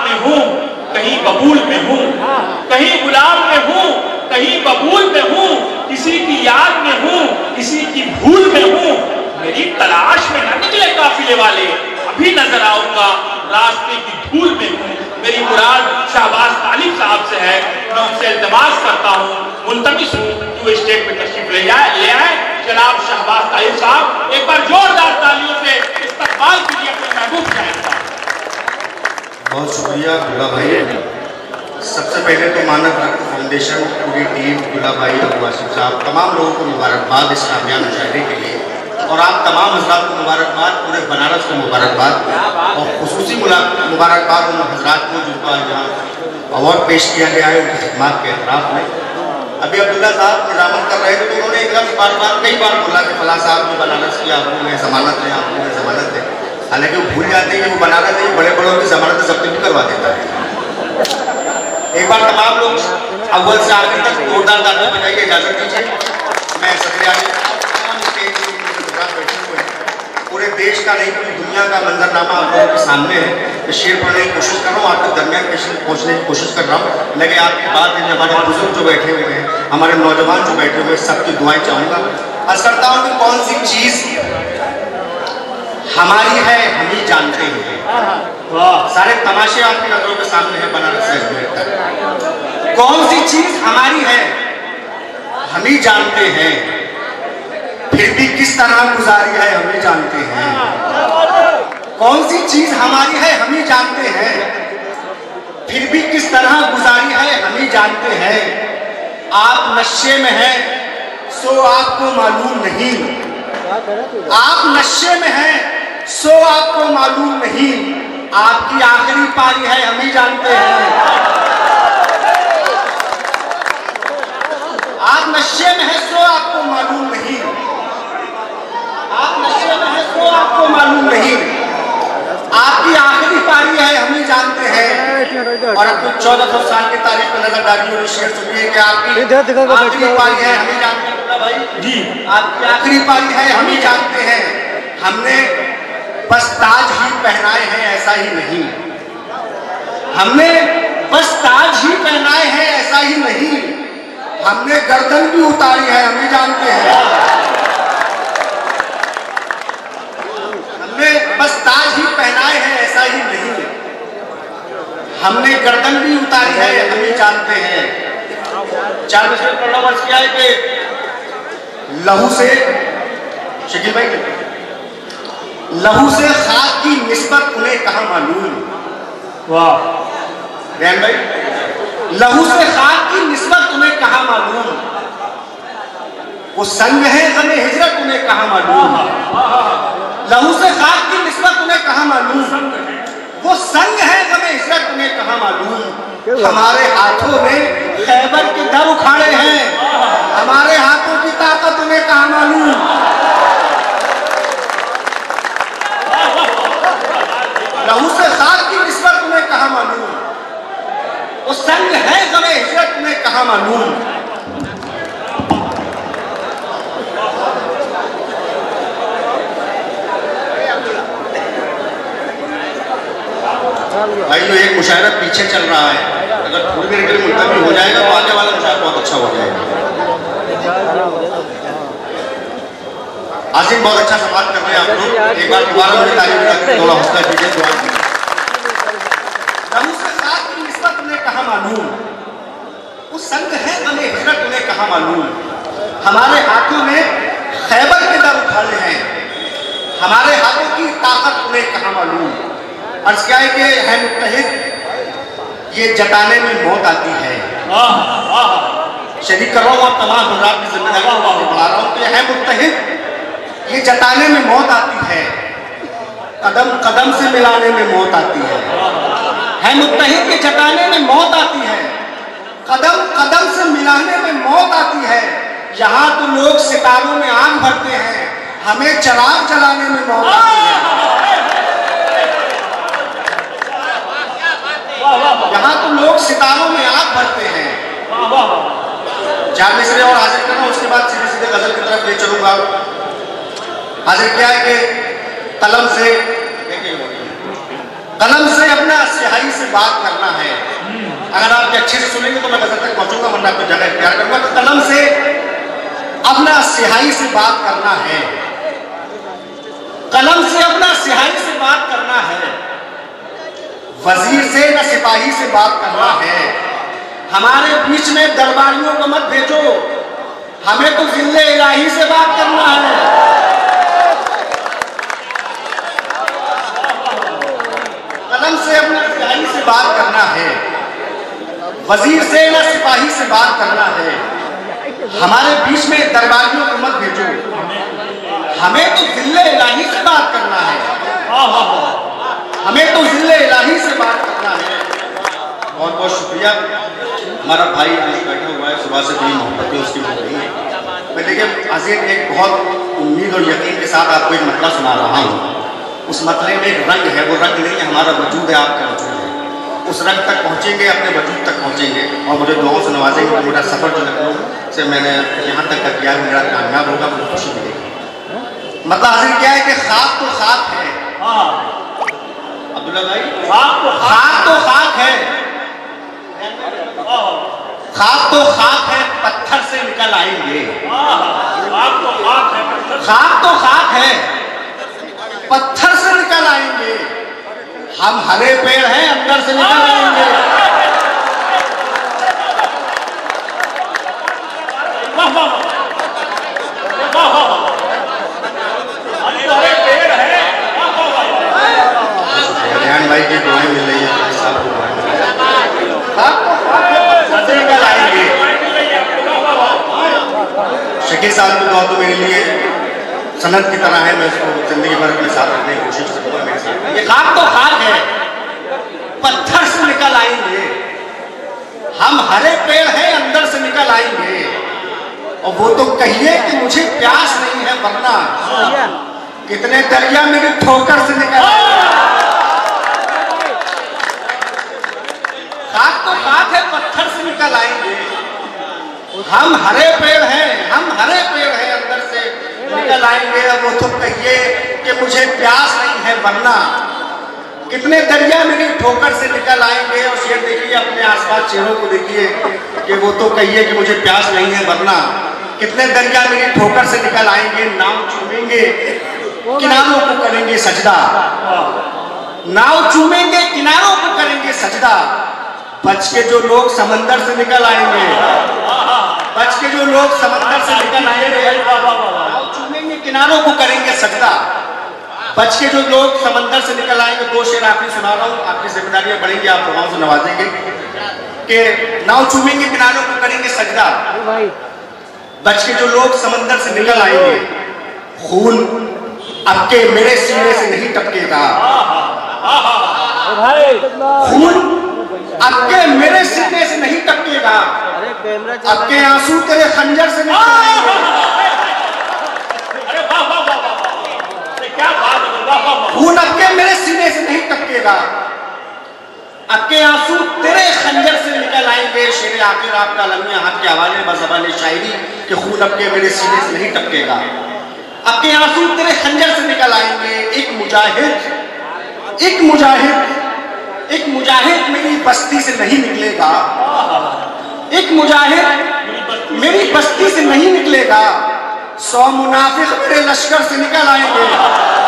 में हूँ, कहीं बबूल में हूँ, कहीं गुलाब में हूँ, कहीं बबूल में हूँ, किसी की याद में हूँ, किसी की भूल में हूँ, मेरी तलाश में न निकले काफिले वाले, अभी नजर आऊंगा रास्ते की धूल में हूँ। मेरी मुराद शहबाज तालिब साहब से है, मैं उनसे इल्तिमास करता हूँ, मुल्तमिस हूँ कि वो स्टेज पे तशरीफ ले आए। जनाब शहबाज तालिब साहब, एक बार जोरदार तालियों से इस्तकबाल कीजिए अपने महबूब शायर का। बहुत शुक्रिया गुला भाई। सबसे पहले तो मानव रत्न फाउंडेशन, पूरी टीम, गुला भाई और वासिफ साहब, तमाम लोगों को मुबारकबाद इस कामयाब मुशायरे के लिए, और आप तमाम हजरात को मुबारकबाद, पूरे बनारस को मुबारकबाद, और खुसूसी मुबारकबाद उन हजरात को जिनको आज यहाँ अवार्ड पेश किया गया है उनकी खिदमत के एतराफ़ में। अभी अब्दुल्ला साहब निजामत कर रहे थे तो उन्होंने एक लफ्ज़ बार कई बार बोला कि फला साहब ने बनारस की आपको मैं ज़मानत है, आपको मैं ज़मानत है। हालांकि वो भूल जाते हैं कि वो बनारस है, बड़े बड़ों की ज़मानत जब्त भी करवा देता है। एक बार तमाम लोग अव्वल से आखिर तक जोरदार तालियां बजाइए, इजाज़त दीजिए। मैं सत्याग्रह बैठे हुए पूरे देश का नहीं पूरी दुनिया का मंजरनामा आप लोगों के सामने है। शेर पढ़ने की कोशिश कर रहा हूँ, आपके दरमियान पहुँचने की कोशिश कर रहा हूँ, लेकिन आपकी बात है हमारे बुजुर्ग जो बैठे हुए हैं, हमारे नौजवान जो बैठे हुए हैं, सबकी दुआएं चाहूँगा। अर्ज करता हूँ कि कौन सी चीज़ हमारी है हम ही जानते हैं। सारे तमाशे आपकी नजरों के सामने है बनारस से अजमेर तक। कौन सी चीज़ हमारी है हम ही जानते हैं, फिर भी किस तरह गुजारी है हम ही जानते हैं। कौन सी चीज हमारी है हम ही जानते हैं, फिर भी किस तरह गुजारी है हम ही जानते हैं। आप नशे में हैं सो आपको मालूम नहीं, आप नशे में हैं सो आपको मालूम नहीं, आपकी आखिरी पारी है हम ही जानते हैं। आप नशे में हैं सो आपको मालूम नहीं, आप नशे में हैं तो आपको मालूम नहीं, आपकी आखिरी पारी है हम ही जानते हैं। और अब 1400 साल की तारीख पर नजर डालिए और शेर सुनिए कि आपकी आखिरी पारी है हम ही जानते हैं। भाई जी, आपकी आखिरी पारी है हम ही जानते हैं। हमने बस ताज ही पहनाए हैं ऐसा ही नहीं, हमने बस ताज ही पहनाए हैं ऐसा ही नहीं, हमने गर्दन भी उतारी है हम ही जानते हैं। बस ताज ही पहनाए हैं ऐसा ही नहीं, हमने गर्दन भी उतारी है हम ही जानते हैं। 4 मिनट पढ़ना वर्ष किया है कि लहू से शकील भाई, लहू से खाक की निस्बत उन्हें कहाँ मालूम। वाह रैन भाई, लहू से खाक की निस्बत उन्हें कहाँ मालूम, वो संग है गमे हिजरत उन्हें कहाँ मालूम। लहू से खाक की निस्बत उन्हें कहाँ मालूम, वो संग है गमे हिजरत उन्हें कहाँ मालूम। हमारे हाथों ने खैबर के दर उखाड़े हैं, हमारे हाथों की ताकत उन्हें कहाँ मालूम। लहू से खाक की निस्बत उन्हें कहाँ मालूम, वो संग है गमे हिजरत उन्हें कहाँ मालूम। भाई जो एक मुशायरा पीछे चल रहा है, अगर थोड़ी देर के लिए मुलतवी हो जाएगा तो आगे वाला मुशायरा बहुत अच्छा हो जाएगा। आसिम बहुत अच्छा सवाल कर रहे हैं आप लोग, एक बार दोबारा मुझे तारीफ करके थोड़ा हौसला दीजिए। की निस्बत उन्हें कहाँ मालूम, वो संग है हमें हिजरत उन्हें कहाँ मालूम। हमारे हाथों में खैबर के दर उठाने हैं, हमारे हाथों की ताकत उन्हें कहाँ मालूम। अर्ज क्या है कि है मुत्तहिद ये जताने में मौत आती है। शरीक कर रहा हूँ आप तमाम हजरात की जिम्मेदारी बढ़ा रहा हूँ कि है मुत्तहिद ये जताने में मौत आती है, कदम कदम से मिलाने में मौत आती है मुत्तहिद ये जताने में मौत आती है, कदम कदम से मिलाने में मौत आती है। यहाँ तो लोग सितारों में आग भरते हैं, हमें चिराग जलाने में मौत आती है। यहाँ तो लोग सितारों में आग भरते हैं। 4 मिसरे और हाजिर करना, उसके बाद सीधे सीधे गजल की तरफ ले चलूंगा। हाजिर किया है कि कलम से अपना स्याही से बात करना है। अगर आप अच्छे से सुनेंगे तो मैं गजल तक पहुंचूंगा, वरना आपको जगह इख्तियार करूंगा। तो कलम से अपना स्याही से बात करना है, कलम से अपना स्याही से बात करना है, वजीर से न सिपाही से बात करना है। हमारे बीच में दरबारियों को मत भेजो, हमें तो जिल्ले इलाही से बात करना है। कलम से अपना स्याही से बात करना है, वजीर से न सिपाही से बात करना है। हमारे बीच में दरबारियों को मत भेजो, हमें तो जिल्ले इलाही से बात करना है, हमें तो जिल्ले इलाही से बात करना है। बहुत बहुत शुक्रिया। हमारा भाई बैठा हुआ है, सुबह से बड़ी मोहब्बत है उसकी बात नहीं है। मैं देखिए अजीज, एक बहुत उम्मीद और यकीन के साथ आपको एक मतला सुना रहा हूँ। उस मतले में एक रंग है, वो रंग नहीं है, हमारा वजूद है, आपका वजूद है। उस रंग तक पहुँचेंगे, अपने वजूद तक पहुँचेंगे और मुझे दुआओं से नवाजेंगे। तो मेरा सफ़र जो लखनऊ से मैंने यहाँ तक का किया है, मेरा कामयाब होगा, मुझे खुशी मिलेगी। मतलब हाजिर क्या है कि खाक तो खाक है, अब्दुल्ला भाई, खाक तो खाक है, खाक तो खाक है, पत्थर से निकल आएंगे। खाक तो खाक है, पत्थर से निकल आएंगे। हम हरे पेड़ हैं, अंदर से निकल आएंगे। ध्यान भाई की दुआएं मिल रही है, साहब को दुआएं मिल रही है, निकल आएंगे। शकील साहब की दुआ तो मेरे लिए सनद की तरह है, मैं उसको जिंदगी भर अपने साथ रखने की कोशिश करूंगा। मेरे साथ ये खाक तो खाक है, पत्थर से निकल आएंगे। हम हरे पेड़ हैं, अंदर से निकल आएंगे। और वो तो कहिए कि मुझे प्यास नहीं है, वरना कितने दरिया मेरी ठोकर से निकल आएंगे। खाक तो खाक है, पत्थर से निकल आएंगे। हम हरे पेड़ हैं, हम हरे पेड़ हैं, अंदर से निकल आएंगे। अब वो तो कहिए कि मुझे प्यास नहीं है, वरना कितने दरिया मेरी ठोकर से निकल आएंगे। और शेर देखिए, अपने आसपास चेहरों को देखिए कि वो तो कहिए कि मुझे प्यास नहीं है, वरना कितने दरिया मेरी ठोकर से निकल आएंगे। नाव चूमेंगे, किनारों को करेंगे सजदा, नाव चूमेंगे, किनारों को करेंगे सजदा। बच के जो लोग समंदर से निकल आएंगे, बच के जो लोग समंदर से निकल आएंगे, नाव चूमेंगे, किनारों को करेंगे सजदा। बच के जो लोग समंदर से निकल आएंगे। दो शेर आपकी सुना रहा हूँ, आपकी जिम्मेदारियां बढ़ेंगी, आप दुआओं से नवाजेंगे कि नाव चूमेंगे, किनारों को करेंगे सजदा। बच के जो लोग समंदर से निकल आएंगे, खून अब के मेरे सीने से नहीं टपकेगा, खून अब के मेरे सीने से नहीं टपकेगा, अब के आंसू तेरे खंजर से निकलेंगे। खून अब के मेरे सीने से नहीं टपकेगा, अब के आंसू तेरे खंजर से निकल आएंगे। शेर आखिर आपका लम्हा हाथ के हवाले बज़बान शायरी कि खून अब के मेरे सीने से नहीं टपकेगा, अब के आंसू तेरे खंजर से निकल आएंगे। एक मुजाहिद, एक मुजाहिद, एक मुजाहिद मेरी बस्ती से नहीं निकलेगा, एक मुजाहिद मेरी बस्ती से नहीं निकलेगा। 100 मुनाफिक मेरे लश्कर से निकल आएंगे।